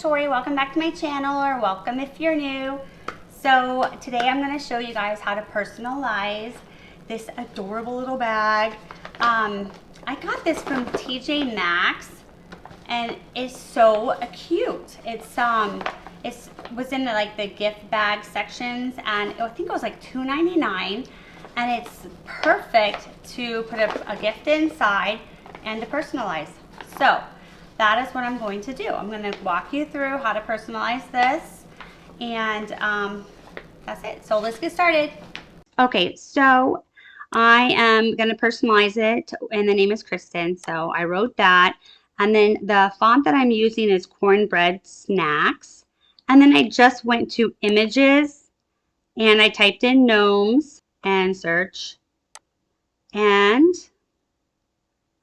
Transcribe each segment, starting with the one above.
Tori. Welcome back to my channel, or welcome if you're new. So today I'm going to show you guys how to personalize this adorable little bag. I got this from TJ Maxx and it's so cute. It was in the gift bag sections, and I think it was like $2.99, and it's perfect to put a gift inside and to personalize. So that is what I'm going to do. I'm going to walk you through how to personalize this, and that's it. So let's get started. Okay, so I am going to personalize it, and the name is Kristen, so I wrote that. And then the font that I'm using is Cornbread Snacks. And then I just went to images and I typed in gnomes and search, and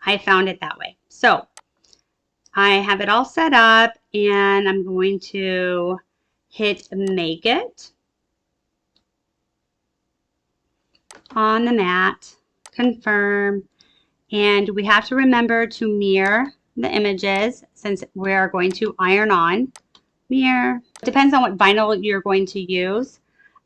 I found it that way. So I have it all set up, and I'm going to hit make it on the mat, confirm, and we have to remember to mirror the images since we are going to iron on. Mirror. Depends on what vinyl you're going to use.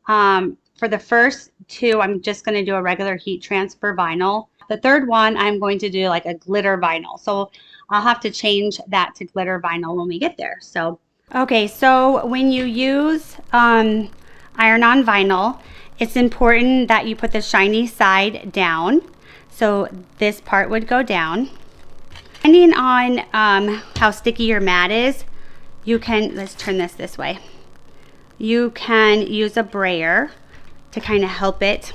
For the first two, I'm just going to do a regular heat transfer vinyl. The third one, I'm going to do like a glitter vinyl. So I'll have to change that to glitter vinyl when we get there. So, okay, so when you use iron on vinyl, it's important that you put the shiny side down. So this part would go down. Depending on how sticky your mat is, you can, let's turn this way. You can use a brayer to kind of help it.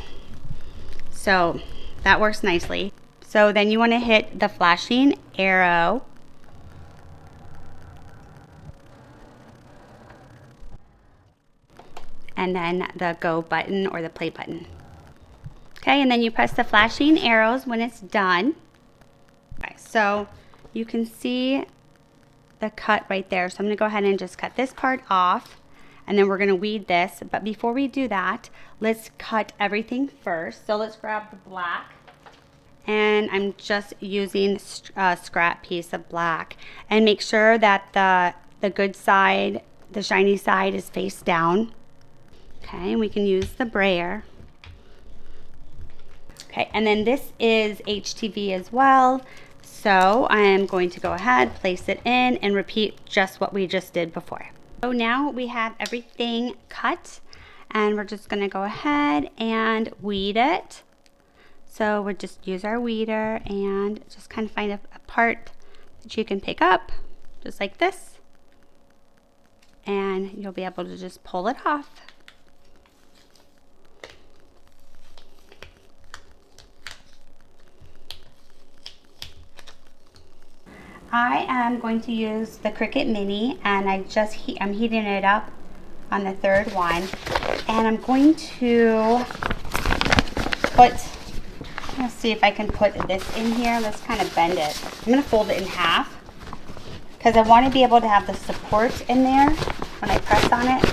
So that works nicely. So then you want to hit the flashing arrow. And then the go button or the play button. Okay, and then you press the flashing arrows when it's done. Okay, so you can see the cut right there. So I'm going to go ahead and just cut this part off, and then we're going to weed this. But before we do that, let's cut everything first. So let's grab the black, and I'm just using a scrap piece of black, and make sure that the good side, the shiny side, is face down. Okay, and we can use the brayer. Okay, and then this is HTV as well. So I am going to go ahead, place it in, and repeat just what we just did before. So now we have everything cut, and we're just going to go ahead and weed it. So we'll just use our weeder and just kind of find a part that you can pick up, just like this. And you'll be able to just pull it off. I am going to use the Cricut Mini, and I'm heating it up on the third one, and I'm going to let's see if I can put this in here. Let's kind of bend it. I'm going to fold it in half because I want to be able to have the support in there when I press on it.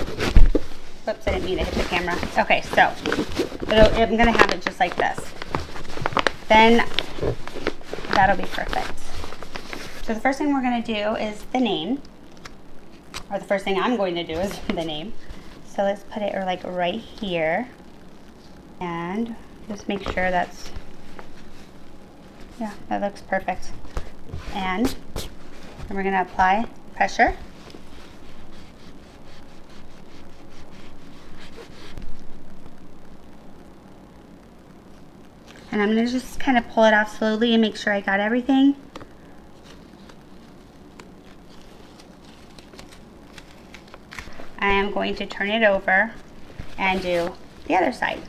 Whoops, I didn't mean to hit the camera. Okay, so I'm going to have it just like this. Then that'll be perfect. So the first thing we're going to do is the name, or the first thing I'm going to do is the name. So let's put it like right here, and just make sure that's, yeah, that looks perfect. And then we're going to apply pressure. And I'm going to just kind of pull it off slowly and make sure I got everything. I am going to turn it over and do the other side.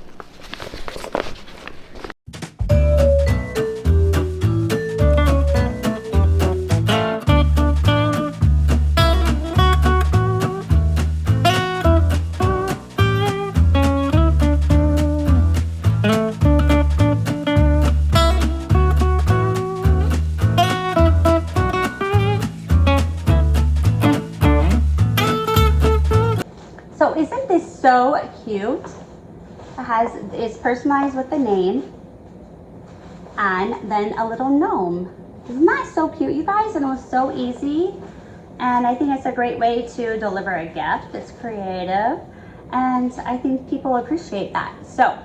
So isn't this so cute? It's personalized with the name and then a little gnome. Isn't that so cute, you guys? And it was so easy. And I think it's a great way to deliver a gift. It's creative, and I think people appreciate that. So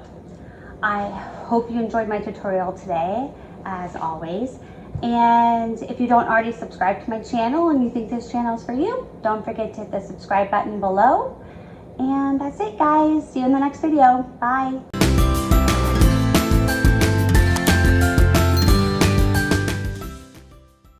I hope you enjoyed my tutorial today, as always. And if you don't already subscribe to my channel and you think this channel is for you, don't forget to hit the subscribe button below. And that's it, guys. See you in the next video. Bye.